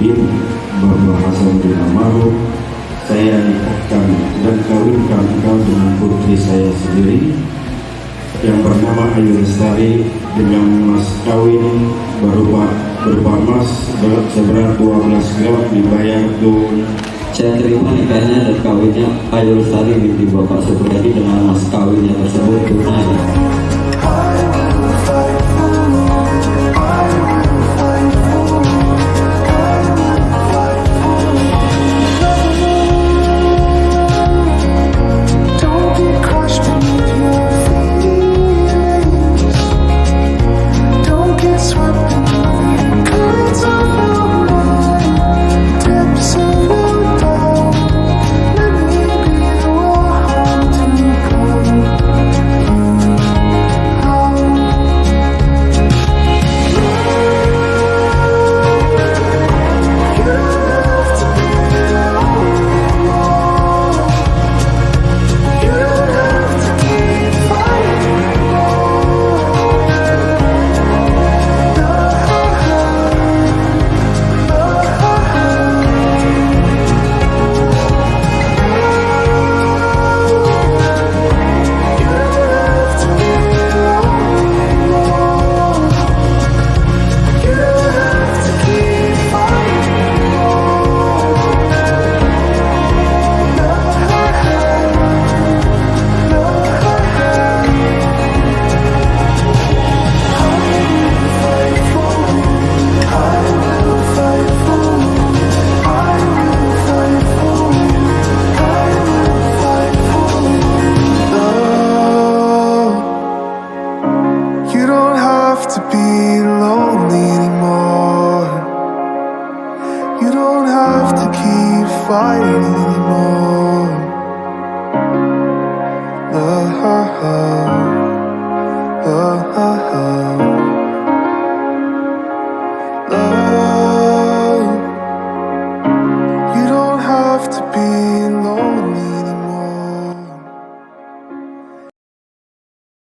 Izin Bapak Hasanuddin Almarhum, saya nikahkan dan kawinkan engkau dengan putri saya sendiri yang bernama Ayu Lestari dengan mas kawin berupa emas seberat 12 gram dibayar tunai. Saya terima nikahnya dan kawinnya Ayu Lestari binti Bapak Supriyadi dengan mas kawinnya tersebut tunai. To be lonely anymore. You don't have to keep fighting anymore. Love, you don't have to be